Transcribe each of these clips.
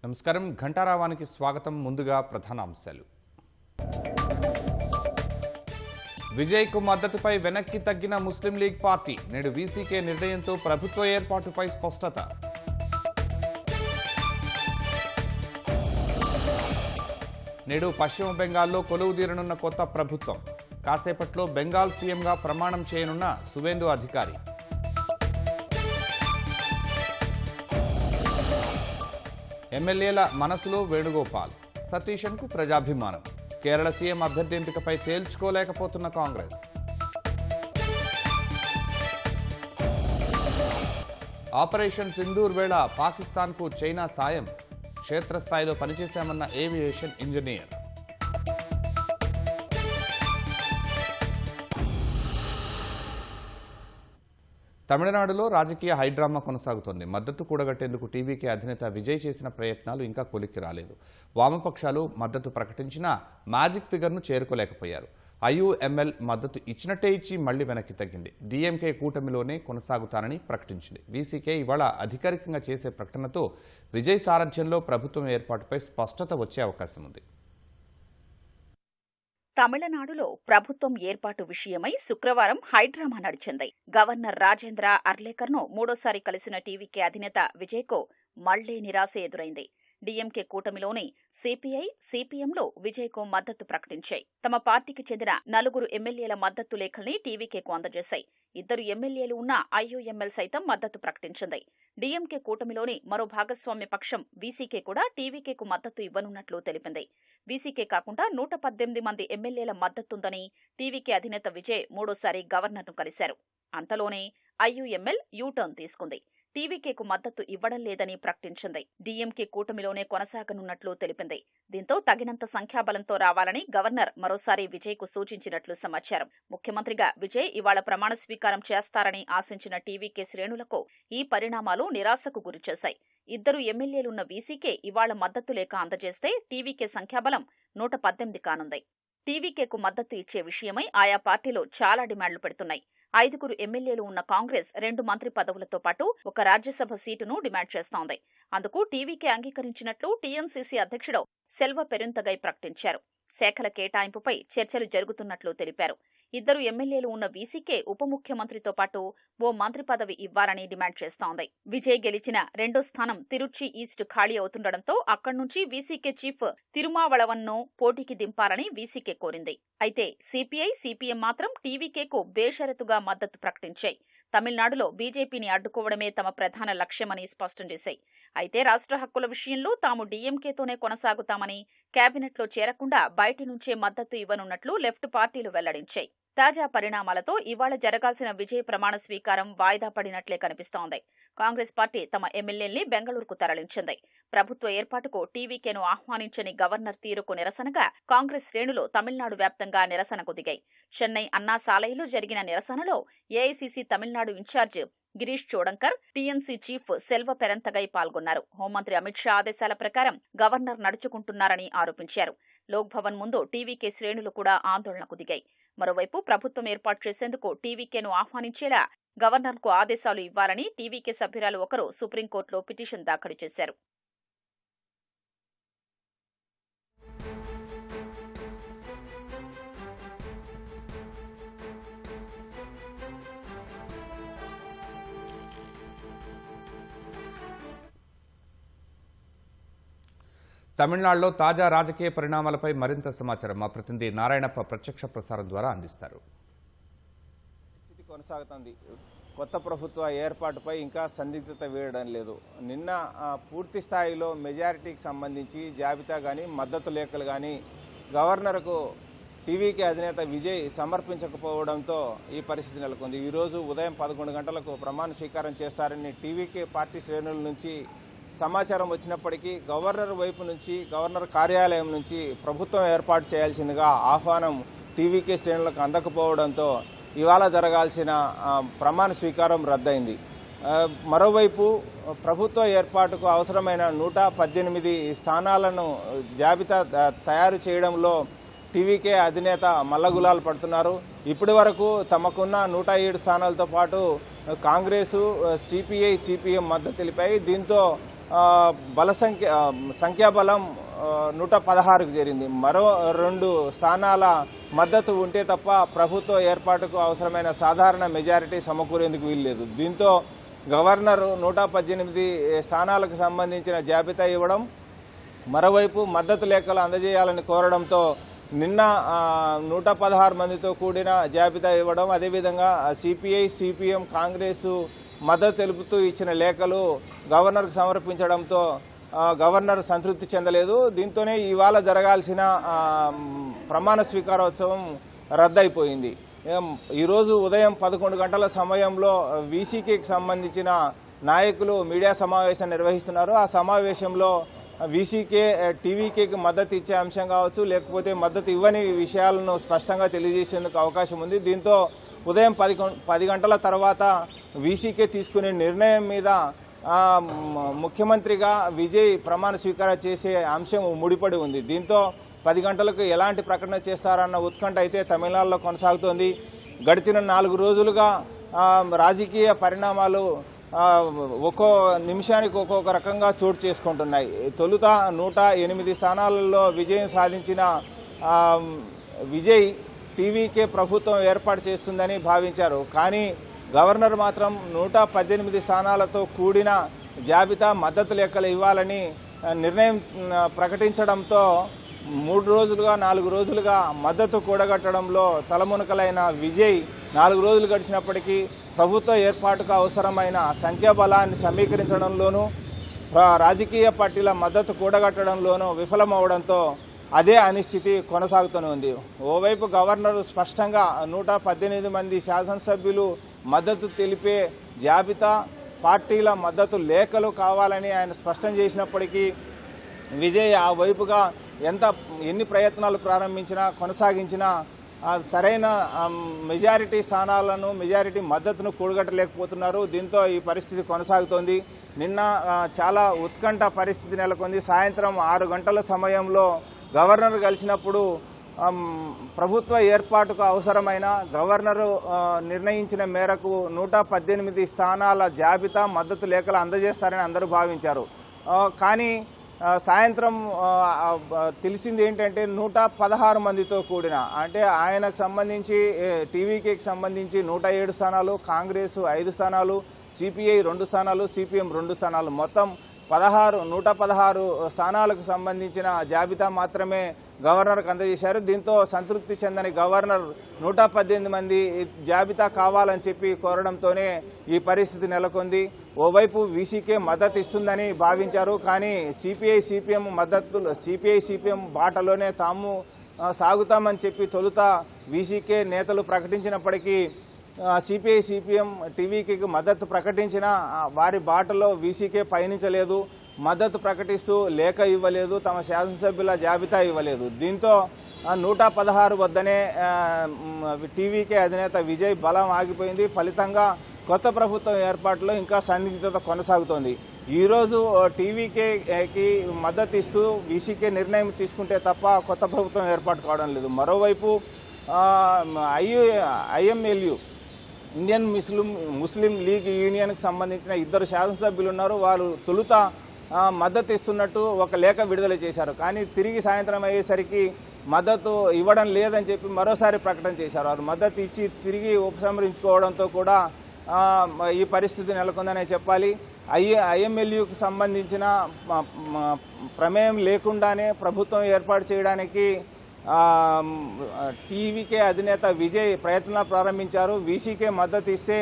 నమస్కారం ఘంటారావానికి స్వాగతం. ముందుగా ప్రధానాంశాలు. విజయ్కు మద్దతుపై వెనక్కి తగ్గిన ముస్లిం లీగ్ పార్టీ. నేడు వీసీకే నిర్ణయంతో ప్రభుత్వ ఏర్పాటుపై స్పష్టత. నేడు పశ్చిమ బెంగాల్లో కొలువుదీరనున్న కొత్త ప్రభుత్వం. కాసేపట్లో బెంగాల్ సీఎంగా ప్రమాణం చేయనున్న సువేందు అధికారి. ఎమ్మెల్యేల మనసులో వేణుగోపాల్. సతీశన్కు ప్రజాభిమానం. కేరళ సీఎం అభ్యర్థి ఎంపికపై తేల్చుకోలేకపోతున్న కాంగ్రెస్. ఆపరేషన్ సింధూర్ వేళ పాకిస్తాన్కు చైనా సాయం. క్షేత్రస్థాయిలో పనిచేశామన్న ఏవియేషన్ ఇంజనీర్. తమిళనాడులో రాజకీయ హైడ్రామా కొనసాగుతోంది. మద్దతు కూడగట్టేందుకు టీవీకే అధినేత విజయ్ చేసిన ప్రయత్నాలు ఇంకా కొలిక్కి రాలేదు. వామపక్షాలు మద్దతు ప్రకటించినా మ్యాజిక్ ఫిగర్ను చేరుకోలేకపోయారు. ఐయుఎంఎల్ మద్దతు ఇచ్చినట్టే ఇచ్చి మళ్లీ వెనక్కి తగ్గింది. డీఎంకే కూటమిలోనే కొనసాగుతానని ప్రకటించింది. వీసీకే ఇవాళ అధికారికంగా చేసే ప్రకటనతో విజయ్ సారథ్యంలో ప్రభుత్వం ఏర్పాటుపై స్పష్టత వచ్చే అవకాశం ఉంది. తమిళనాడులో ప్రభుత్వం ఏర్పాటు విషయమై శుక్రవారం హైడ్రామా నడిచింది. గవర్నర్ రాజేంద్ర అర్లేకర్ను మూడోసారి కలిసిన టీవీకే అధినేత విజయ్కు మళ్లీ నిరాశ ఎదురైంది. డీఎంకే కూటమిలోని సిపిఐ, సిపిఎంలు విజయ్కు మద్దతు ప్రకటించాయి. తమ పార్టీకి చెందిన 4 ఎమ్మెల్యేల మద్దతు లేఖల్ని టీవీకేకు అందజేశాయి. 2 ఎమ్మెల్యేలు ఉన్న ఐయుఎంఎల్ సైతం మద్దతు ప్రకటించింది. డీఎంకే కూటమిలోని మరో భాగస్వామ్య పక్షం వీసీకే కూడా టీవీకేకు మద్దతు ఇవ్వనున్నట్లు తెలిపింది. వీసీకే కాకుండా 118 మంది ఎమ్మెల్యేల మద్దతుందని టీవీకే అధినేత విజయ్ మూడోసారి గవర్నర్ను కలిశారు. అంతలోనే ఐయుఎంఎల్ యూటర్న్ తీసుకుంది. టీవీకేకు మద్దతు ఇవ్వడం లేదని ప్రకటించింది. డీఎంకే కూటమిలోనే కొనసాగనున్నట్లు తెలిపింది. దీంతో తగినంత సంఖ్యాబలంతో రావాలని గవర్నర్ మరోసారి విజయ్కు సూచించినట్లు సమాచారం. ముఖ్యమంత్రిగా విజయ్ ఇవాళ ప్రమాణ స్వీకారం చేస్తారని ఆశించిన టీవీకే శ్రేణులకు ఈ పరిణామాలు నిరాశకు గురిచేశాయి. 2 ఎమ్మెల్యేలున్న వీసీకే ఇవాళ మద్దతు లేఖ అందజేస్తే టీవీకే సంఖ్యాబలం 118 కానుంది. టీవీకేకు మద్దతు ఇచ్చే విషయమై ఆయా పార్టీలు చాలా డిమాండ్లు పెడుతున్నాయి. 5 ఎమ్మెల్యేలు ఉన్న కాంగ్రెస్ 2 మంత్రి పదవులతో పాటు 1 రాజ్యసభ సీటును డిమాండ్ చేస్తోంది. అందుకు టీవీకే అంగీకరించినట్లు టీఎన్సీసీ అధ్యక్షుడు సెల్వ పెరుంతగై ప్రకటించారు. శాఖల కేటాయింపుపై చర్చలు జరుగుతున్నట్లు తెలిపారు. 2 ఎమ్మెల్యేలు ఉన్న వీసీకే ఉప ముఖ్యమంత్రితో పాటు ఓ మంత్రి పదవి ఇవ్వాలని డిమాండ్ చేస్తోంది. విజయ్ గెలిచిన రెండో స్థానం తిరుచి ఈస్ట్ ఖాళీ అవుతుండటంతో అక్కడి నుంచి వీసీకే చీఫ్ తిరుమావళవన్ను పోటీకి దింపాలని వీసీకే కోరింది. అయితే సిపిఐ, సిపిఎం మాత్రం టీవీకేకు బేషరతుగా మద్దతు ప్రకటించాయి. తమిళనాడులో బీజేపీని అడ్డుకోవడమే తమ ప్రధాన లక్ష్యమని స్పష్టం చేశాయి. అయితే రాష్ట్ర హక్కుల విషయంలో తాము డీఎంకేతోనే కొనసాగుతామని, కేబినెట్లో చేరకుండా బయటి నుంచే మద్దతు ఇవ్వనున్నట్లు లెఫ్ట్ పార్టీలు వెల్లడించాయి. తాజా పరిణామాలతో ఇవాళ జరగాల్సిన విజయ్ ప్రమాణ స్వీకారం వాయిదా పడినట్లే కనిపిస్తోంది. కాంగ్రెస్ పార్టీ తమ ఎమ్మెల్యేల్ని బెంగళూరుకు తరలించింది. ప్రభుత్వ ఏర్పాటుకు టీవీకేను ఆహ్వానించని గవర్నర్ తీరుకు నిరసనగా కాంగ్రెస్ శ్రేణులు తమిళనాడు వ్యాప్తంగా నిరసనకు దిగాయి. చెన్నై అన్నా సాలైలో జరిగిన నిరసనలో AICC Tamil Nadu incharge Girish Chodankar, TNC chief Selva Perunthagai పాల్గొన్నారు. హోంమంత్రి అమిత్ షా ఆదేశాల ప్రకారం గవర్నర్ నడుచుకుంటున్నారని ఆరోపించారు. లోక్ భవన్ ముందు టీవీకే శ్రేణులు కూడా ఆందోళనకు దిగాయి. మరోవైపు ప్రభుత్వం ఏర్పాటు చేసేందుకు టీవీకేను ఆహ్వానించేలా గవర్నర్కు ఆదేశాలు ఇవ్వాలని టీవీకే సభ్యురాలు ఒకరు సుప్రీంకోర్టులో పిటిషన్ దాఖలు చేశారు. తమిళనాడులో తాజా రాజకీయ పరిణామాలపై మరింత సమాచారం మా ప్రతినిధి నారాయణప్ప ప్రత్యక్ష ప్రసారం ద్వారా అందిస్తారు. కొనసాగుతుంది. కొత్త ప్రభుత్వ ఏర్పాటుపై ఇంకా సందిగ్ధత వీడడం లేదు. నిన్న పూర్తి స్థాయిలో మెజారిటీకి సంబంధించి జాబితా కానీ మద్దతు లేఖలు కానీ గవర్నర్కు టీవీకే అధినేత విజయ్ సమర్పించకపోవడంతో ఈ పరిస్థితి నెలకొంది. ఈరోజు ఉదయం 11 గంటలకు ప్రమాణ స్వీకారం చేస్తారని టీవీకే పార్టీ శ్రేణుల నుంచి సమాచారం వచ్చినప్పటికీ గవర్నర్ వైపు నుంచి, గవర్నర్ కార్యాలయం నుంచి ప్రభుత్వం ఏర్పాటు చేయాల్సిందిగా ఆహ్వానం టీవీకే శ్రేణులకు అందకపోవడంతో ఇవాళ జరగాల్సిన ప్రమాణ స్వీకారం రద్దయింది. మరోవైపు ప్రభుత్వ ఏర్పాటుకు అవసరమైన 118 స్థానాలను జాబితా తయారు చేయడంలో టీవీకే అధినేత మల్లగులాలు పడుతున్నారు. ఇప్పటి వరకు తమకున్న 107 స్థానాలతో పాటు కాంగ్రెసు, సిపిఐ, సిపిఎం మద్దతు తెలిపాయి. దీంతో సంఖ్యాబలం 116కు చేరింది. మరో 2 స్థానాల మద్దతు ఉంటే తప్ప ప్రభుత్వ ఏర్పాటుకు అవసరమైన సాధారణ మెజారిటీ సమకూరేందుకు వీల్లేదు. దీంతో గవర్నర్ 118 స్థానాలకు సంబంధించిన జాబితా ఇవ్వడం, మరోవైపు మద్దతు లేఖలు అందజేయాలని కోరడంతో నిన్న 116 మందితో కూడిన జాబితా ఇవ్వడం, అదేవిధంగా సిపిఐ, సిపిఎం, కాంగ్రెసు మద్దతు తెలుపుతూ ఇచ్చిన లేఖలు గవర్నర్కు సమర్పించడంతో గవర్నర్ సంతృప్తి చెందలేదు. దీంతోనే ఇవాళ జరగాల్సిన ప్రమాణ స్వీకారోత్సవం రద్దయిపోయింది. ఈరోజు ఉదయం 11 గంటల సమయంలో వీసీకేకి సంబంధించిన నాయకులు మీడియా సమావేశం నిర్వహిస్తున్నారు. ఆ సమావేశంలో వీసీకే టీవీకేకి మద్దతు ఇచ్చే అంశం కావచ్చు, లేకపోతే మద్దతు ఇవ్వని విషయాలను స్పష్టంగా తెలియజేసేందుకు అవకాశం ఉంది. దీంతో ఉదయం 10 గంటల తర్వాత వీసీకే తీసుకునే నిర్ణయం మీద ముఖ్యమంత్రిగా విజయ్ ప్రమాణ స్వీకారం చేసే అంశం ముడిపడి ఉంది. దీంతో 10 గంటలకు ఎలాంటి ప్రకటన చేస్తారన్న ఉత్కంఠ అయితే తమిళనాడులో కొనసాగుతోంది. గడిచిన 4 రోజులుగా రాజకీయ పరిణామాలు ఒక్కో నిమిషానికి ఒక్కొక్క రకంగా చోటు చేసుకుంటున్నాయి. తొలుత 108 స్థానాలలో విజయం సాధించిన విజయ్ టీవీకే ప్రభుత్వం ఏర్పాటు చేస్తుందని భావించారు. కానీ గవర్నర్ మాత్రం 118 స్థానాలతో కూడిన జాబితా మద్దతు లెక్కలు ఇవ్వాలని నిర్ణయం ప్రకటించడంతో 3 రోజులుగా 4 రోజులుగా మద్దతు కూడగట్టడంలో తలమునకలైన విజయ్ 4 రోజులు గడిచినప్పటికీ ప్రభుత్వ ఏర్పాటుకు అవసరమైన సంఖ్యాబలాన్ని సమీకరించడంలోనూ రాజకీయ పార్టీల మద్దతు కూడగట్టడంలోనూ విఫలమవడంతో అదే అనిశ్చితి కొనసాగుతూనే ఉంది. ఓవైపు గవర్నర్ స్పష్టంగా 118 మంది శాసనసభ్యులు మద్దతు తెలిపే జాబితా, పార్టీల మద్దతు లేఖలు కావాలని ఆయన స్పష్టం చేసినప్పటికీ విజయ్ ఆ వైపుగా ఎన్ని ప్రయత్నాలు ప్రారంభించినా కొనసాగించినా సరైన మెజారిటీ స్థానాలను, మెజారిటీ మద్దతును కూడగట్టలేకపోతున్నారు. దీంతో ఈ పరిస్థితి కొనసాగుతోంది. నిన్న చాలా ఉత్కంఠ పరిస్థితి నెలకొంది. సాయంత్రం 6 గంటల సమయంలో గవర్నర్ కలిసినప్పుడు ప్రభుత్వ ఏర్పాటుకు అవసరమైన గవర్నరు నిర్ణయించిన మేరకు 118 స్థానాల జాబితా, మద్దతు లేఖలు అందజేస్తారని అందరూ భావించారు. కానీ సాయంత్రం తెలిసింది ఏంటంటే 116 మందితో కూడిన, అంటే ఆయనకు సంబంధించి టీవీకేకి సంబంధించి 107 స్థానాలు, కాంగ్రెస్ 5 స్థానాలు, సిపిఐ 2 స్థానాలు, సిపిఎం 2 స్థానాలు, మొత్తం 116 స్థానాలకు సంబంధించిన జాబితా మాత్రమే గవర్నర్కు అందజేశారు. దీంతో సంతృప్తి చెందని గవర్నర్ 118 మంది జాబితా కావాలని చెప్పి కోరడంతోనే ఈ పరిస్థితి నెలకొంది. ఓవైపు వీసీకే మద్దతు ఇస్తుందని భావించారు. కానీ సిపిఐ, సిపిఎం బాటలోనే తాము సాగుతామని చెప్పి తొలుత వీసీకే నేతలు ప్రకటించినప్పటికీ సిపిఐ, సిపిఎం టీవీకి మద్దతు ప్రకటించిన వారి బాటలో వీసీకే పయనించలేదు. మద్దతు ప్రకటిస్తూ లేఖ ఇవ్వలేదు, తమ శాసనసభ్యుల జాబితా ఇవ్వలేదు. దీంతో 116 వద్దనే టీవీకే అధినేత విజయ్ బలం ఆగిపోయింది. ఫలితంగా కొత్త ప్రభుత్వం ఏర్పాటులో ఇంకా సన్నిహితత కొనసాగుతోంది. ఈరోజు టీవీకేకి మద్దతు ఇస్తూ వీసీకే నిర్ణయం తీసుకుంటే తప్ప కొత్త ప్రభుత్వం ఏర్పాటు కావడం లేదు. మరోవైపు ఐఎంఎల్యు, ఇండియన్ ముస్లిం లీగ్ యూనియన్కి సంబంధించిన 2 శాసనసభ్యులు ఉన్నారు. వారు తొలుత మద్దతు ఇస్తున్నట్టు ఒక లేఖ విడుదల చేశారు. కానీ తిరిగి సాయంత్రం అయ్యేసరికి మద్దతు ఇవ్వడం లేదని చెప్పి మరోసారి ప్రకటన చేశారు. వారు మద్దతు ఇచ్చి తిరిగి ఉపసంహరించుకోవడంతో కూడా ఈ పరిస్థితి నెలకొందనే చెప్పాలి. ఐఎంఎల్యుకు సంబంధించిన ప్రమేయం లేకుండానే ప్రభుత్వం ఏర్పాటు చేయడానికి టీవీకే అధినేత విజయ్ ప్రయత్నాలు ప్రారంభించారు. వీసీకే మద్దతు ఇస్తే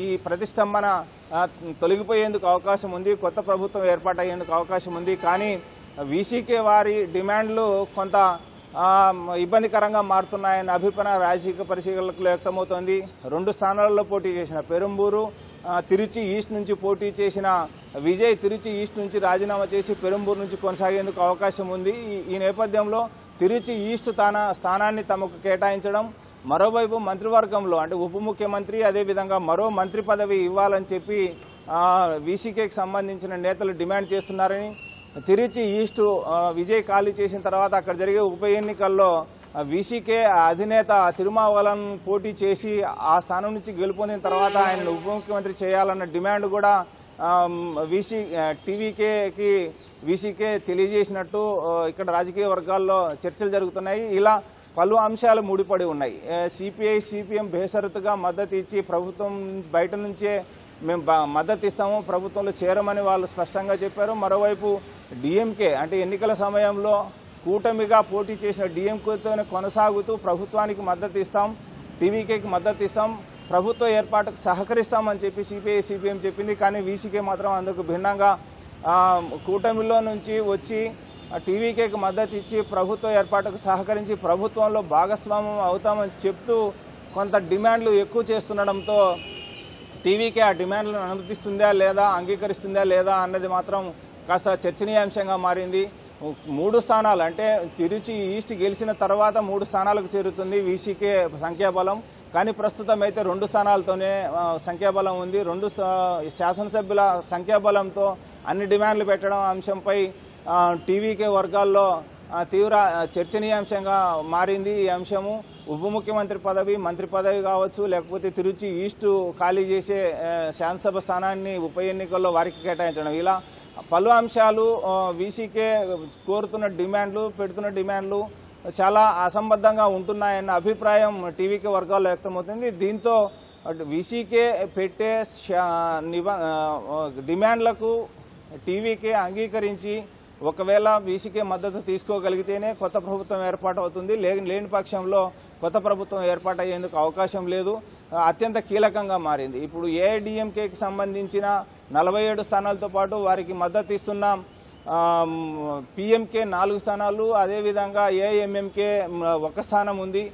ఈ ప్రతిష్టంభన తొలగిపోయేందుకు అవకాశం ఉంది, కొత్త ప్రభుత్వం ఏర్పాటయ్యేందుకు అవకాశం ఉంది. కానీ వీసీకే వారి డిమాండ్లు కొంత ఇబ్బందికరంగా మారుతున్నాయన్న అభిప్రాయం రాజకీయ పరిశీలకులు వ్యక్తమవుతోంది. 2 స్థానాలలో పోటీ చేసిన పెరంబూరు, తిరుచి ఈస్ట్ నుంచి పోటీ చేసిన విజయ్ తిరుచి ఈస్ట్ నుంచి రాజీనామా చేసి పెరంబూరు నుంచి కొనసాగేందుకు అవకాశం ఉంది. ఈ నేపథ్యంలో తిరుచి ఈస్ట్ స్థానాన్ని తమకు కేటాయించడం, మరోవైపు మంత్రివర్గంలో అంటే ఉప ముఖ్యమంత్రి, అదేవిధంగా మరో మంత్రి పదవి ఇవ్వాలని చెప్పి వీసీకేకి సంబంధించిన నేతలు డిమాండ్ చేస్తున్నారని, తిరుచి ఈస్ట్ విజయ్ ఖాళీ చేసిన తర్వాత అక్కడ జరిగే ఉప ఎన్నికల్లో వీసీకే అధినేత తిరుమావలన్ పోటీ చేసి ఆ స్థానం నుంచి గెలుపొందిన తర్వాత ఆయన ఉప ముఖ్యమంత్రి చేయాలన్న డిమాండ్ కూడా టీవీకేకి వీసీకే తెలియజేసినట్టు ఇక్కడ రాజకీయ వర్గాల్లో చర్చలు జరుగుతున్నాయి. ఇలా పలు అంశాలు ముడిపడి ఉన్నాయి. సిపిఐ సిపిఎం బేషరతుగా మద్దతు ఇచ్చి ప్రభుత్వం బయట నుంచే మేము మద్దతు ఇస్తాము, ప్రభుత్వంలో చేరమని వాళ్ళు స్పష్టంగా చెప్పారు. మరోవైపు డిఎంకే అంటే ఎన్నికల సమయంలో కూటమిగా పోటీ చేసిన డిఎంకేతోనే కొనసాగుతూ ప్రభుత్వానికి మద్దతు ఇస్తాం, టీవీకేకి మద్దతు ఇస్తాం, ప్రభుత్వ ఏర్పాటుకు సహకరిస్తామని చెప్పి సిపిఐ సిపిఎం చెప్పింది. కానీ వీసీకే మాత్రం అందుకు భిన్నంగా కూటమిలో నుంచి వచ్చి టీవీకేకి మద్దతు ఇచ్చి ప్రభుత్వ ఏర్పాటుకు సహకరించి ప్రభుత్వంలో భాగస్వామ్యం అవుతామని చెప్తూ కొంత డిమాండ్లు ఎక్కువ చేస్తుండడంతో టీవీకే ఆ డిమాండ్లను అనుమతిస్తుందా లేదా, అంగీకరిస్తుందా లేదా అన్నది మాత్రం కాస్త చర్చనీయాంశంగా మారింది. 3 స్థానాలు అంటే తిరుచి ఈస్ట్ గెలిచిన తర్వాత 3 స్థానాలకు చేరుతుంది వీసీకే సంఖ్యాబలం. కానీ ప్రస్తుతం అయితే 2 స్థానాలతోనే సంఖ్యాబలం ఉంది. 2 శాసనసభ్యుల సంఖ్యాబలంతో అన్ని డిమాండ్లు పెట్టడం అంశంపై టీవీకే వర్గాల్లో తీవ్ర చర్చనీయాంశంగా మారింది. ఈ అంశము ఉప ముఖ్యమంత్రి పదవి, మంత్రి పదవి కావచ్చు, లేకపోతే తిరుచి ఈస్టు ఖాళీ చేసే శాసనసభ స్థానాన్ని ఉప ఎన్నికల్లో వారికి కేటాయించడం, ఇలా పలు అంశాలు వీసీకే కోరుతున్న డిమాండ్లు, పెడుతున్న డిమాండ్లు చాలా అసంబద్ధంగా ఉంటున్నాయన్న అభిప్రాయం టీవీకే వర్గాల్లో వ్యక్తమవుతుంది. దీంతో వీసీకే పెట్టే డిమాండ్లకు టీవీకే అంగీకరించి ఒకవేళ వీసీకే మద్దతు తీసుకోగలిగితేనే కొత్త ప్రభుత్వం ఏర్పాటు అవుతుంది. లేని పక్షంలో కొత్త ప్రభుత్వం ఏర్పాటు అయ్యేందుకు అవకాశం లేదు. అత్యంత కీలకంగా మారింది. ఇప్పుడు ఏఐడిఎంకేకి సంబంధించిన 47 స్థానాలతో పాటు వారికి మద్దతు ఇస్తున్న పిఎంకే 4 స్థానాలు, అదేవిధంగా ఏఐఎంఎంకే 1 స్థానం ఉంది.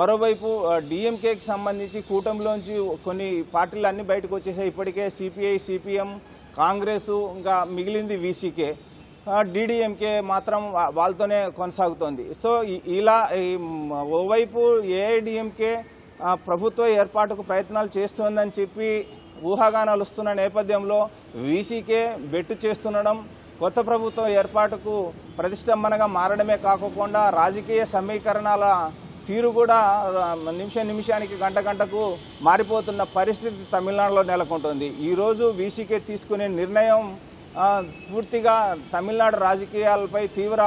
మరోవైపు డిఎంకేకి సంబంధించి కూటమిలోంచి కొన్ని పార్టీలు అన్ని బయటకు వచ్చేసాయి. ఇప్పటికే సిపిఐ సిపిఎం కాంగ్రెస్, ఇంకా మిగిలింది వీసీకే. డిడిఎంకే మాత్రం వాళ్ళతోనే కొనసాగుతోంది. సో ఇలా ఓవైపు ఏఐడిఎంకే ప్రభుత్వ ఏర్పాటుకు ప్రయత్నాలు చేస్తోందని చెప్పి ఊహాగానాలు వస్తున్న నేపథ్యంలో వీసీకే బెట్టు చేస్తుండడం కొత్త ప్రభుత్వం ఏర్పాటుకు ప్రతిష్టంభనగా మారడమే కాకుండా రాజకీయ సమీకరణాల తీరు కూడా నిమిషానికి గంటకు మారిపోతున్న పరిస్థితి తమిళనాడులో నెలకొంటుంది. ఈరోజు వీసీకే తీసుకునే నిర్ణయం పూర్తిగా తమిళనాడు రాజకీయాలపై తీవ్ర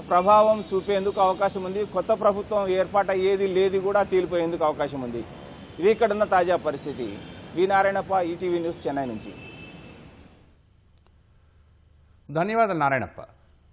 ప్రభావం చూపేందుకు అవకాశం ఉంది. కొత్త ప్రభుత్వం ఏర్పాటయ్యేది లేదు కూడా తేలిపోయేందుకు అవకాశం ఉంది. ఇది ఇక్కడున్న తాజా పరిస్థితి. వి నారాయణప్ప, ఈటీవీ న్యూస్, చెన్నై నుంచి. ధన్యవాదాలు నారాయణప్ప.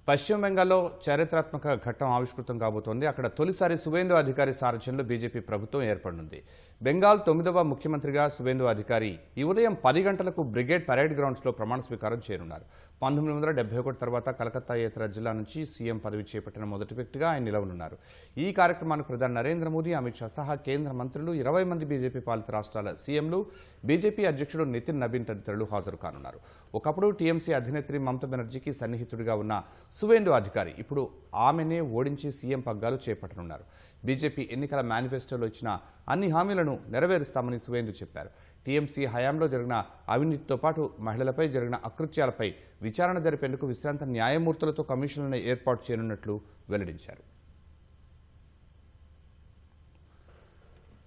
పశ్చిమ బెంగాల్లో చారిత్రాత్మక ఘట్టం ఆవిష్కృతం కాబోతోంది. అక్కడ తొలిసారి సువేందు అధికారి సారథ్యంలో బీజేపీ ప్రభుత్వం ఏర్పడనుంది. బెంగాల్ 9వ ముఖ్యమంత్రిగా సువేందు అధికారి ఈ ఉదయం 10 గంటలకు బ్రిగేడ్ పరేడ్ గ్రౌండ్స్లో ప్రమాణ స్వీకారం చేయనున్నారు. 1971 తర్వాత కలకత్తాయేతర జిల్లా నుంచి సీఎం పదవి చేపట్టిన మొదటి వ్యక్తిగా ఆయన నిలవనున్నారు. ఈ కార్యక్రమానికి ప్రధాని నరేంద్ర మోదీ, అమిత్ షా సహా కేంద్ర మంత్రులు, 20 మంది బీజేపీ పాలిత రాష్ట్రాల సీఎంలు, బీజేపీ అధ్యక్షుడు నితిన్ నబీన్ తదితరులు హాజరు కానున్నారు. ఒకప్పుడు టీఎంసీ అధినేత్రి మమతా బెనర్జీకి సన్నిహితుడిగా ఉన్న సువేందు అధికారి ఇప్పుడు ఆమెనే ఓడించి సీఎం పగ్గాలు చేపట్టనున్నారు. బీజేపీ ఎన్నికల మేనిఫెస్టోలో ఇచ్చిన అన్ని హామీలను నెరవేరుస్తామని సువేందు చెప్పారు. టీఎంసీ హయాంలో జరిగిన అవినీతితో పాటు మహిళలపై జరిగిన అకృత్యాలపై విచారణ జరిపేందుకు విశ్రాంత న్యాయమూర్తులతో కమిషన్లను ఏర్పాటు చేయనున్నట్లు వెల్లడించారు.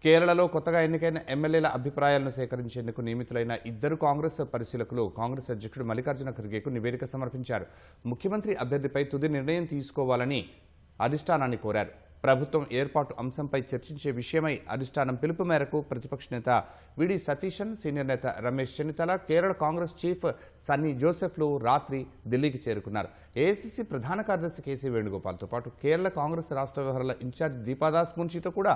కేరళలో కొత్తగా ఎన్నికైన ఎమ్మెల్యేల అభిప్రాయాలను సేకరించేందుకు నియమితులైన 2 కాంగ్రెస్ పరిశీలకులు కాంగ్రెస్ అధ్యక్షుడు మల్లికార్జున ఖర్గేకు నివేదిక సమర్పించారు. ముఖ్యమంత్రి అభ్యర్థిపై తుది నిర్ణయం తీసుకోవాలని అధిష్టానాన్ని కోరారు. ప్రభుత్వం ఏర్పాటు అంశంపై చర్చించే విషయమై అధిష్టానం పిలుపు మేరకు ప్రతిపక్ష నేత విడి సతీశన్, సీనియర్ నేత రమేష్ చెన్నితల, కేరళ కాంగ్రెస్ చీఫ్ సన్నీ జోసెఫ్లు రాత్రి ఢిల్లీకి చేరుకున్నారు. ఏఐసీసీ ప్రధాన కార్యదర్శి కేసీ వేణుగోపాల్తో పాటు కేరళ కాంగ్రెస్ రాష్ట్ర వ్యవహారాల ఇన్ఛార్జ్ దీపాదాస్ మున్షితో కూడా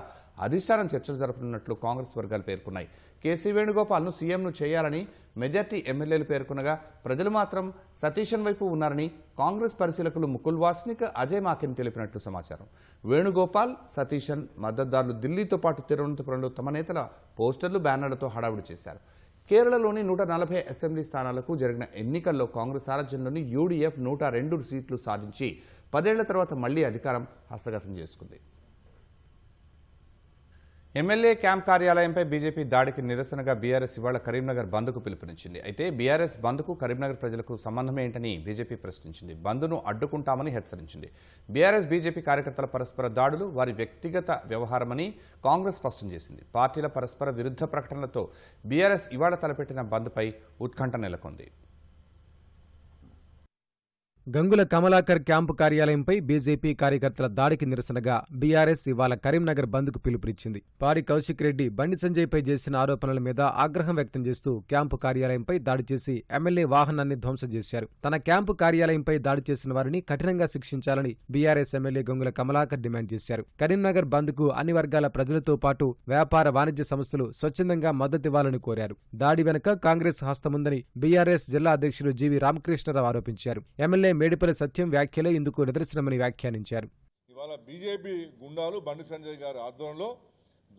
అధిష్టానం చర్చలు జరపనున్నట్లు కాంగ్రెస్ వర్గాలు పేర్కొన్నాయి. కేసీ వేణుగోపాల్ను సీఎంను చేయాలని మెజార్టీ ఎమ్మెల్యేలు పేర్కొనగా ప్రజలు మాత్రం సతీశన్ వైపు ఉన్నారని కాంగ్రెస్ పరిశీలకులు ముకుల్ వాస్నిక్, అజయ్ మాకెన్ తెలిపినట్లు సమాచారం. వేణుగోపాల్, సతీశన్ మద్దతుదారులు ఢిల్లీతో పాటు తిరువనంతపురంలో తమ నేతల పోస్టర్లు, బ్యానర్లతో హడావుడి చేశారు. కేరళలోని 140 అసెంబ్లీ స్థానాలకు జరిగిన ఎన్నికల్లో కాంగ్రెస్ సారథ్యంలోని యూడీఎఫ్ 102 సీట్లు సాధించి 10 ఏళ్ల తర్వాత మళ్లీ అధికారం హస్తగతం చేసుకుంది. ఎమ్మెల్యే క్యాంప్ కార్యాలయంపై బీజేపీ దాడికి నిరసనగా బీఆర్ఎస్ ఇవాళ కరీంనగర్ బంద్కు పిలుపునిచ్చింది. అయితే బీఆర్ఎస్ బంద్కు కరీంనగర్ ప్రజలకు సంబంధమేంటని బీజేపీ ప్రశ్నించింది. బంద్ను అడ్డుకుంటామని హెచ్చరించింది. బీఆర్ఎస్ బీజేపీ కార్యకర్తల పరస్పర దాడులు వారి వ్యక్తిగత వ్యవహారమని కాంగ్రెస్ స్పష్టం చేసింది. పార్టీల పరస్పర విరుద్ధ ప్రకటనలతో బీఆర్ఎస్ ఇవాళ తలపెట్టిన బంద్పై ఉత్కంఠ నెలకొంది. గంగుల కమలాకర్ క్యాంపు కార్యాలయంపై బీజేపీ కార్యకర్తల దాడికి నిరసనగా బీఆర్ఎస్ ఇవాళ కరీంనగర్ బంద్కు పిలుపునిచ్చింది. పాడి కౌశిక్ రెడ్డి బండి సంజయ్పై చేసిన ఆరోపణల మీద ఆగ్రహం వ్యక్తం చేస్తూ క్యాంపు కార్యాలయంపై దాడి చేసి ఎమ్మెల్యే వాహనాన్ని ధ్వంసం చేశారు. తన క్యాంపు కార్యాలయంపై దాడి చేసిన వారిని కఠినంగా శిక్షించాలని BRS MLA Gangula Kamalakar demand చేశారు. కరీంనగర్ బంద్కు అన్ని వర్గాల ప్రజలతో పాటు వ్యాపార వాణిజ్య సంస్థలు స్వచ్ఛందంగా మద్దతివ్వాలని కోరారు. దాడి వెనుక కాంగ్రెస్ హస్తముందని బీఆర్ఎస్ జిల్లా అధ్యక్షులు జీవీ రామకృష్ణరావు ఆరోపించారు. ఎమ్మెల్యే మేడిపల్లి సత్యం వ్యాఖ్యలే ఇందుకు నిదర్శనమని వ్యాఖ్యానించారు. ఇవాళ బీజేపీ గుండాలు బండి సంజయ్ గారి ఆధ్వర్యంలో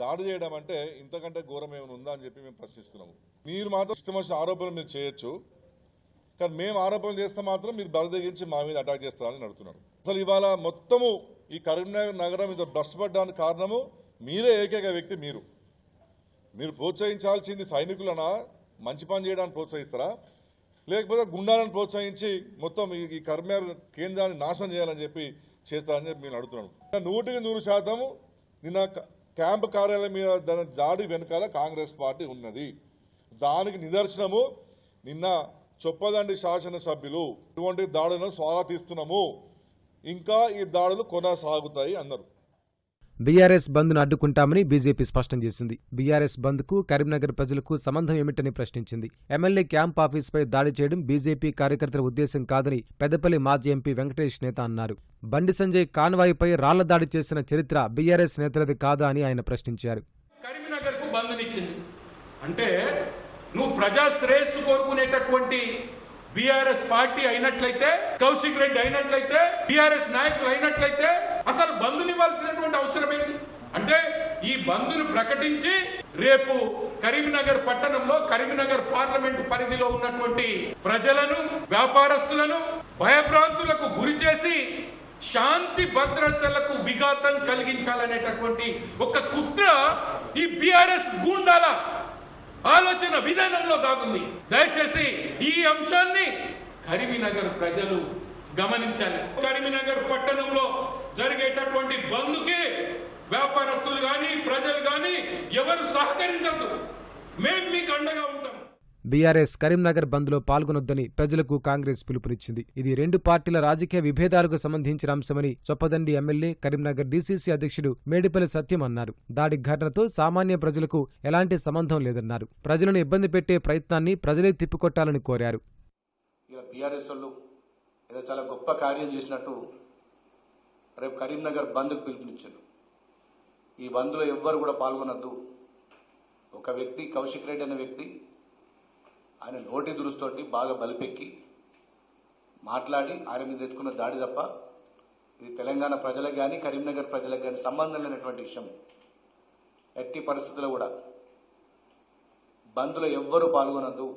దాడి చేయడం అంటే ఇంతకంటే ఘోరం ఏమైనా ఉందా అని చెప్పి మేము ప్రశ్నిస్తున్నాము. మీరు మాత్రం ఇష్టం వచ్చిన ఆరోపణలు మీరు చేయొచ్చు, కానీ మేము ఆరోపణలు చేస్తే మాత్రం మీరు బలదగించి మా మీద అటాక్ చేస్తారని అడుగుతున్నాడు. అసలు ఇవాళ మొత్తము ఈ కరీంనగర్ నగరం ఇంత భ్రష్టపడ్డానికి కారణము మీరే, ఏకైక వ్యక్తి మీరు ప్రోత్సహించాల్సింది సైనికులనా మంచి పని చేయడానికి ప్రోత్సహిస్తారా, లేకపోతే గుండాలను ప్రోత్సహించి మొత్తం ఈ కరీంనగర్ కేంద్రాన్ని నాశనం చేయాలని చెప్పి చేస్తారని చెప్పి నేను అడుగుతున్నాను. 100% నిన్న క్యాంపు కార్యాలయం మీద దాడి వెనకాల కాంగ్రెస్ పార్టీ ఉన్నది. దానికి నిదర్శనము నిన్న చొప్పదండి శాసనసభ్యులు ఇటువంటి దాడులను స్వాగతిస్తున్నాము, ఇంకా ఈ దాడులు కొనసాగుతాయి అన్నారు. బీఆర్ఎస్ బంద్ను అడ్డుకుంటామని బీజేపీ స్పష్టం చేసింది. బీఆర్ఎస్ బంద్కు కరీంనగర్ ప్రజలకు సంబంధం ఏమిటని ప్రశ్నించింది. ఎమ్మెల్యే క్యాంప్ ఆఫీసుపై దాడి చేయడం బీజేపీ కార్యకర్తల ఉద్దేశం కాదని పెద్దపల్లి మాజీ ఎంపీ వెంకటేష్ నేత అన్నారు. బండి సంజయ్ కాన్వాయ్పై రాళ్ల దాడి చేసిన చరిత్ర బీఆర్ఎస్ నేతలది కాదా అని ఆయన ప్రశ్నించారు. కరీంనగర్ కు బంద్నిచ్చింది అంటే నువ్వు ప్రజా శ్రేయస్సు కోరుకునేటటువంటి బీఆర్ఎస్ పార్టీ అయినట్లయితే, కౌశిక్ రెడ్డి అయినట్లయితే, బీఆర్ఎస్ నాయకులు అయినట్లయితే అసలు బంద్నివ్వాల్సినటువంటి అవసరం ఏంటి? అంటే ఈ బంద్ను ప్రకటించి రేపు కరీంనగర్ పట్టణంలో, కరీంనగర్ పార్లమెంటు పరిధిలో ఉన్నటువంటి ప్రజలను, వ్యాపారస్తులను భయభ్రాంతులకు గురి చేసి శాంతి భద్రతలకు విఘాతం కలిగించాలనేటటువంటి ఒక కుట్ర ఈ బీఆర్ఎస్ గూండాల ఆలోచన విధానంలో దాగుంది. దయచేసి ఈ అంశాన్ని కరీంనగర్ ప్రజలు గమనించాలి. కరీంనగర్ పట్టణంలో జరిగేటటువంటి బంద్కి వ్యాపారస్తులు గాని, ప్రజలు గాని ఎవరు సహకరించద్దు. మేము మీకు అండగా ఉంటాం. బీఆర్ఎస్ కరీంనగర్ బంద్లో పాల్గొనొద్దని ప్రజలకు కాంగ్రెస్ పిలుపునిచ్చింది. ఇది రెండు పార్టీల రాజకీయ విభేదాలకు సంబంధించిన అంశమని చొప్పదండి ఎమ్మెల్యే, కరీంనగర్ డీసీసీ అధ్యక్షుడు మేడిపల్లి సత్యం అన్నారు. దాడి ఘటనతో సామాన్య ప్రజలకు ఎలాంటి సంబంధం లేదన్నారు. ప్రజలను ఇబ్బంది పెట్టే ప్రయత్నాన్ని ప్రజలే తిప్పికొట్టాలని కోరారు. బీఆర్ఎస్ వాళ్ళు ఏదో చాలా గొప్ప కార్యం చేసినట్టు రేపు కరీంనగర్ బంద్కు పిలుపునిచ్చారు. ఈ బంద్లో ఎవ్వరు కూడా పాల్గొనద్దు. ఒక వ్యక్తి, కౌశిక్ రెడ్డి అనే వ్యక్తి, ఆయన నోటి దురుస్తోటి బాగా బలిపెక్కి మాట్లాడి ఆయన మీద తెచ్చుకున్న దాడి తప్ప ఇది తెలంగాణ ప్రజలకు కానీ, కరీంనగర్ ప్రజలకు కానీ సంబంధం లేనటువంటి విషయం. ఎట్టి పరిస్థితుల్లో కూడా బంద్లో ఎవ్వరూ పాల్గొనద్దు,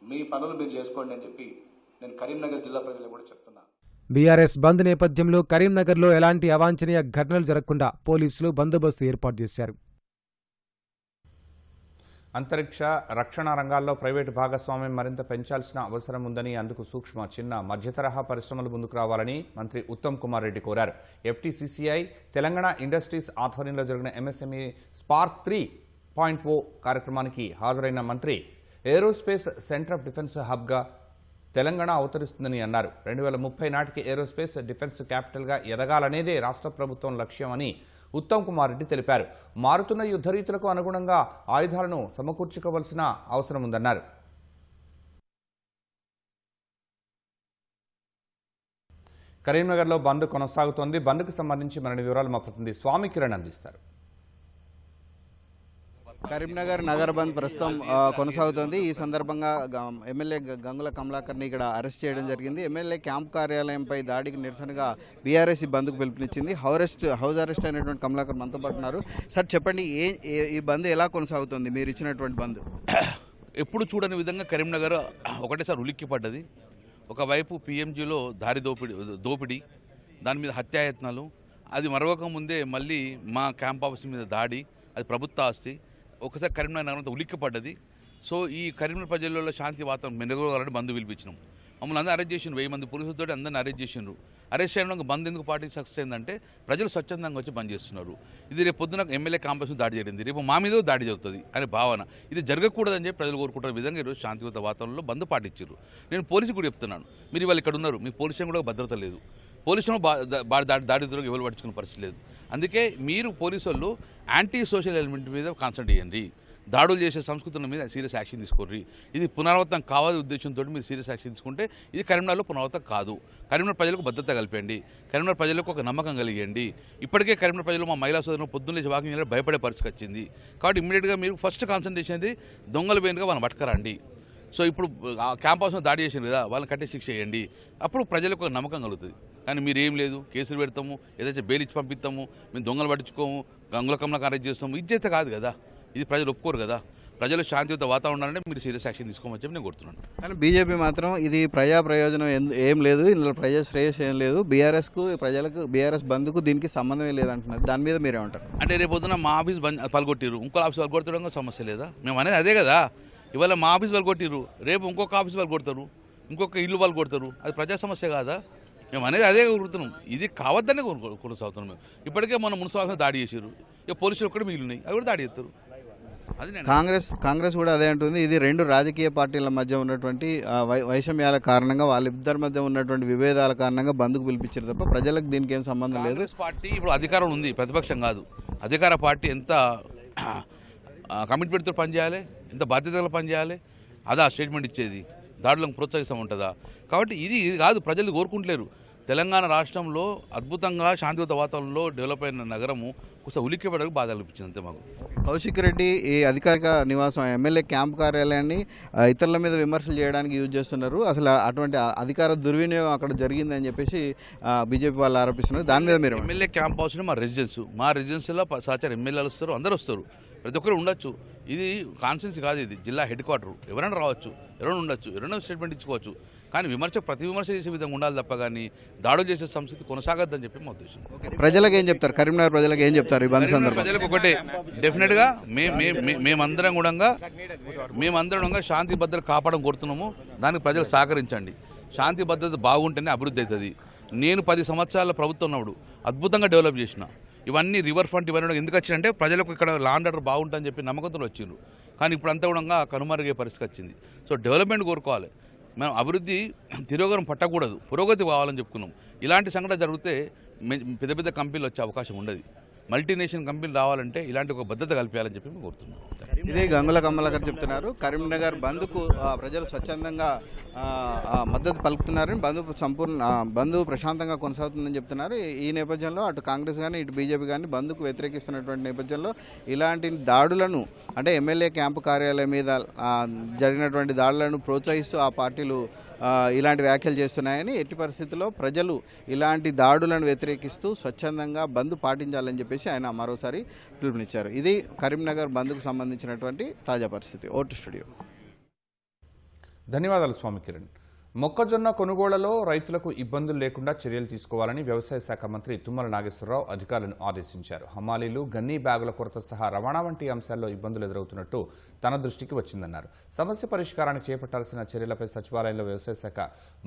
మీ పనులు మీరు చేసుకోండి అని చెప్పి నేను కరీంనగర్ జిల్లా ప్రజలకు కూడా చెప్తున్నా. బీఆర్ఎస్ బంద్ నేపథ్యంలో కరీంనగర్లో ఎలాంటి అవాంఛనీయ ఘటనలు జరగకుండా పోలీసులు బందోబస్తు ఏర్పాటు చేశారు. అంతరిక్ష, రక్షణ రంగాల్లో ప్రైవేటు భాగస్వామ్యం మరింత పెంచాల్సిన అవసరం ఉందని, అందుకు సూక్ష్మ, చిన్న, మధ్యతరహా పరిశ్రమలు ముందుకు రావాలని మంత్రి ఉత్తమ్ కుమార్ రెడ్డి కోరారు. ఎఫ్టీసీసీఐ తెలంగాణ ఇండస్ట్రీస్ ఆధ్వర్యంలో జరిగిన ఎంఎస్ఎంఈ స్పార్క్ 3.0 కార్యక్రమానికి హాజరైన మంత్రి ఏరోస్పేస్ సెంటర్ ఆఫ్ డిఫెన్స్ హబ్గా తెలంగాణ అవతరిస్తుందని అన్నారు. 2030 నాటికి ఏరోస్పేస్ డిఫెన్స్ క్యాపిటల్గా ఎదగాలనేదే రాష్ట్ర ప్రభుత్వం లక్ష్యం అని ఉత్తమ్ కుమార్ రెడ్డి తెలిపారు. మారుతున్న యుద్ధ రీతులకు అనుగుణంగా ఆయుధాలను సమకూర్చుకోవాల్సిన అవసరం ఉందన్నారు. కరీంనగర్లో బంద్ కొనసాగుతోంది. బంద్కు సంబంధించి మరిన్ని వివరాలు మా ప్రతినిధి స్వామి కిరణ్ అందిస్తారు. కరీంనగర్ నగర బంద్ ప్రస్తుతం కొనసాగుతోంది. ఈ సందర్భంగా ఎమ్మెల్యే గంగుల కమలాకర్ని ఇక్కడ అరెస్ట్ చేయడం జరిగింది. ఎమ్మెల్యే క్యాంప్ కార్యాలయంపై దాడికి నిరసనగా బీఆర్ఎస్ ఈ బంద్కు పిలుపునిచ్చింది. హౌస్ అరెస్ట్ అయినటువంటి కమలాకర్ మనతో పాటు ఉన్నారు. సార్ చెప్పండి, ఈ బంద్ ఎలా కొనసాగుతుంది, మీరు ఇచ్చినటువంటి బంద్? ఎప్పుడు చూడని విధంగా కరీంనగర్ ఒకటేసారి ఉలిక్కిపడ్డది. ఒకవైపు పిఎంజీలో దారి దోపిడీ, దాని మీద హత్యాయత్నాలు, అది మరొక ముందే మళ్ళీ మా క్యాంప్ ఆఫీస్ మీద దాడి, అది ప్రభుత్వ ఆస్తి. ఒకసారి కరీంనగర్ నగరంతో ఉలిక్కిపడ్డది. సో ఈ కరీంనగర్ ప్రజల్లో శాంతి వాతావరణం మెరుగుదలని బంద్ పిలిపించినాం. మమ్మల్ని అందరూ అరెస్ట్ చేసిండ్రు, 1000 మంది పోలీసులతో అందరిని అరెస్ట్ చేసిండ్రు. అరెస్ట్ చేయడం బంద్ ఎందుకు పార్టీ సక్సెస్ అయిందంటే ప్రజలు స్వచ్ఛందంగా వచ్చి బంద్ చేస్తున్నారు. ఇది రేపు పొద్దున ఎమ్మెల్యే కాంపస్ దాడి జరిగింది, రేపు మా మీద దాడి జరుగుతుంది అనే భావన, ఇది జరగకూడదని చెప్పి ప్రజలు కోరుకుంటున్న విధంగా ఈరోజు శాంతియుత వాతావరణంలో బంద్ పాటించారు. నేను పోలీసు కూడా చెప్తున్నాను, మీరు ఇవాళ ఇక్కడ ఉన్నారు, మీ పోలీసు కూడా భద్రత లేదు, పోలీసులు దాడి దొరికి ఎవరు పట్టించుకునే పరిస్థితి లేదు. అందుకే మీరు పోలీసు వాళ్ళు యాంటీ సోషల్ ఎలిమెంట్ మీద కాన్సన్ట్రేట్ చేయండి, దాడులు చేసే సంస్కృతుల మీద సీరియస్ యాక్షన్ తీసుకోర్రి. ఇది పునరావృతం కావాలి ఉద్దేశంతో మీరు సీరియస్ యాక్షన్ తీసుకుంటే ఇది కరీంనగర్లో పునరావృతం కాదు. కరీంనగర్ ప్రజలకు భద్రత కల్పండి, కరీంనగర్ ప్రజలకు ఒక నమ్మకం కలిగండి. ఇప్పటికే కరీంనగర్ ప్రజలు మా మహిళా సోదరులు పొద్దున్నే వాకింగ్ చేయడం భయపడే పరిస్థితి వచ్చింది. కాబట్టి ఇమ్మీడియట్గా మీరు ఫస్ట్ కాన్సన్ట్రేషన్ అనేది దొంగలు పోయినగా వాళ్ళని పట్టుకరండి. సో ఇప్పుడు క్యాంపస్లో దాడి చేసింది కదా, వాళ్ళని కట్టే శిక్ష చేయండి, అప్పుడు ప్రజలకు ఒక నమ్మకం కలుగుతుంది. కానీ మీరు ఏం లేదు, కేసులు పెడతాము, ఏదైతే బెయిల్ ఇచ్చి పంపిస్తాము, మేము దొంగలు పట్టించుకోము, గంగుల కమలకు అరెస్ట్ చేస్తాము, ఇది చేస్తే కాదు కదా, ఇది ప్రజలు ఒప్పుకోరు కదా. ప్రజలు శాంతియుత వాతావరణాన్ని మీరు సీరియస్ యాక్షన్ తీసుకోమని చెప్పి నేను కోరుతున్నాను. కానీ బీజేపీ మాత్రం ఇది ప్రజా ప్రయోజనం ఏం లేదు, ఇందులో ప్రజా శ్రేయస్ ఏం లేదు, బీఆర్ఎస్కు ప్రజలకు బీఆర్ఎస్ బంద్కు దీనికి సంబంధమే లేదంటున్నారు. దాని మీద మీరేమంటారు? అంటే రేపు పొద్దున మా ఆఫీస్ పలుగొట్టిరు, ఇంకో ఆఫీస్ పలుగొట్టడం సమస్య లేదా? మేము అనేది అదే కదా. ఇవాళ మా ఆఫీస్ పలుగొట్టిరు, రేపు ఇంకొక ఆఫీస్ పలుగొడతారు, ఇంకొక ఇల్లు పలుగొడతారు, అది ప్రజా సమస్య కాదా? మేము అనేది అదే కోరుతున్నాం, ఇది కావద్దనే కొనసాగుతున్నాం. మేము ఇప్పటికే మనం మున్సిపాలిటీ దాడి చేసారు, ఇక పోలీసులు ఒక్కడే మిగిలినాయి, అవి కూడా దాడి చేస్తారు. అది కాంగ్రెస్ కూడా అదే అంటుంది, ఇది రెండు రాజకీయ పార్టీల మధ్య ఉన్నటువంటి వైషమ్యాల కారణంగా, వాళ్ళిద్దరి మధ్య ఉన్నటువంటి విభేదాల కారణంగా బంద్కు పిలిపించారు తప్ప ప్రజలకు దీనికి ఏం సంబంధం లేదు. కాంగ్రెస్ పార్టీ ఇప్పుడు అధికారం ఉంది, ప్రతిపక్షం కాదు. అధికార పార్టీ ఎంత కమిట్మెంట్తో పనిచేయాలి, ఎంత బాధ్యతగా పనిచేయాలి, అదా స్టేట్మెంట్ ఇచ్చేది, దాడులను ప్రోత్సహిస్తూ ఉంటుందా? కాబట్టి ఇది కాదు, ప్రజలు కోరుకుంటలేరు. తెలంగాణ రాష్ట్రంలో అద్భుతంగా శాంతియుత వాతావరణంలో డెవలప్ అయిన నగరము కొంచెం ఉలిక్కిపడడానికి బాధ అనిపించింది అంతే మాకు. కౌశిక్ రెడ్డి ఈ అధికారిక నివాసం ఎమ్మెల్యే క్యాంప్ కార్యాలయాన్ని ఇతరుల మీద విమర్శలు చేయడానికి యూజ్ చేస్తున్నారు, అసలు అటువంటి అధికార దుర్వినియోగం అక్కడ జరిగిందని చెప్పేసి బీజేపీ వాళ్ళు ఆరోపిస్తున్నారు. దాని మీద మీరు? ఎమ్మెల్యే క్యాంప్ హౌస్ మా రెసిడెన్సీలో సహచార ఎమ్మెల్యేలు వస్తారు, అందరూ వస్తారు, ప్రతి ఒక్కరు ఉండొచ్చు. ఇది కాన్స్టిట్యున్సీ కాదు, ఇది జిల్లా హెడ్ క్వార్టర్, ఎవరైనా రావచ్చు, ఎవరైనా ఉండొచ్చు, ఎవరైనా స్టేట్మెంట్ ఇచ్చుకోవచ్చు. కానీ ప్రతి విమర్శ చేసే విధంగా ఉండాలి తప్ప కానీ దాడులు చేసే సంస్కృతి కొనసాగద్దని చెప్పి మా ఉద్దేశం. ప్రజలకు ఏం చెప్తారు, కరీంనగర్ ప్రజలకు ఏం చెప్తారు ఈ బంద్ సందర్భంగా? ప్రజలకు ఒకటే, డెఫినెట్గా మేమందరం కూడా శాంతి భద్రత కాపాడడం కోరుతున్నాము. దానికి ప్రజలు సహకరించండి. శాంతి భద్రత బాగుంటేనే అభివృద్ధి అవుతుంది. నేను 10 సంవత్సరాల ప్రభుత్వం ఉన్నప్పుడు అద్భుతంగా డెవలప్ చేసిన, ఇవన్నీ రివర్ ఫ్రంట్ ఇవన్నీ ఎందుకు వచ్చిందంటే ప్రజలకు ఇక్కడ లాండ్ ఆర్డర్ బాగుంటుందని చెప్పి నమ్మకంతో వచ్చిండ్రు. కానీ ఇప్పుడు అంతా కూడా కనుమరుగే పరిస్థితి వచ్చింది. సో డెవలప్మెంట్ కోరుకోవాలి, మనం అభివృద్ధి తిరోగరం పట్టకూడదు, పురోగతి కావాలని చెప్పుకున్నాం. ఇలాంటి సంఘటన జరిగితే పెద్ద పెద్ద కంపెనీలు వచ్చే అవకాశం ఉండదు. మల్టీనేషనల్ కంపెనీలు రావాలంటే ఇలాంటి ఒక భద్రత కల్పించాలని చెప్పి మేము కోరుతున్నాం. ఇదే గంగుల కమలాకర్ చెప్తున్నారు, కరీంనగర్ బంద్కు ప్రజలు స్వచ్ఛందంగా మద్దతు పలుకుతున్నారని, బంద్ ప్రశాంతంగా కొనసాగుతుందని చెప్తున్నారు. ఈ నేపథ్యంలో అటు కాంగ్రెస్ కానీ ఇటు బీజేపీ కానీ బంద్కు వ్యతిరేకిస్తున్నటువంటి నేపథ్యంలో ఇలాంటి దాడులను, అంటే ఎమ్మెల్యే క్యాంపు కార్యాలయం మీద జరిగినటువంటి దాడులను ప్రోత్సహిస్తూ ఆ పార్టీలు ఇలాంటి వ్యాఖ్యలు చేస్తున్నాయని, ఎట్టి పరిస్థితుల్లో ప్రజలు ఇలాంటి దాడులను వ్యతిరేకిస్తూ స్వచ్ఛందంగా బంద్ పాటించాలని చెప్పేసి ఆయన మరోసారి పిలుపునిచ్చారు. ఇది కరీంనగర్ బంద్కు సంబంధించినటువంటి తాజా పరిస్థితి. Vote studio. ధన్యవాదాలు స్వామి కిరణ్. మొక్కజొన్న కొనుగోళ్లలో రైతులకు ఇబ్బందులు లేకుండా చర్యలు తీసుకోవాలని వ్యవసాయ శాఖ మంత్రి తుమ్మల నాగేశ్వరరావు అధికారులను ఆదేశించారు. హమాలీలు, గన్నీ బ్యాగుల కొరత సహా రవాణా వంటి అంశాల్లో ఇబ్బందులు ఎదురవుతున్నట్టు తన దృష్టికి వచ్చిందన్నారు. సమస్య పరిష్కారానికి చేపట్టాల్సిన చర్యలపై సచివాలయంలో వ్యవసాయ శాఖ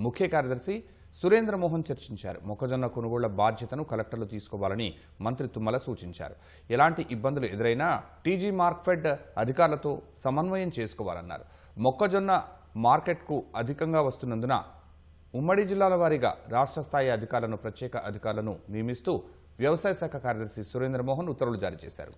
ముఖ్య కార్యదర్శి సురేంద్రమోహన్ చర్చించారు. మొక్కజొన్న కొనుగోళ్ల బాధ్యతను కలెక్టర్లు తీసుకోవాలని మంత్రి తుమ్మల సూచించారు. ఎలాంటి ఇబ్బందులు ఎదురైనా టీజీ మార్క్ఫెడ్ అధికారులతో సమన్వయం చేసుకోవాలన్నారు. మొక్కజొన్న మార్కెట్కు అధికంగా వస్తున్నందున ఉమ్మడి జిల్లాల వారీగా రాష్ట్ర స్థాయి అధికారులను, ప్రత్యేక అధికారులను నియమిస్తూ వ్యవసాయ శాఖ కార్యదర్శి సురేంద్రమోహన్ ఉత్తర్వులు జారీ చేశారు.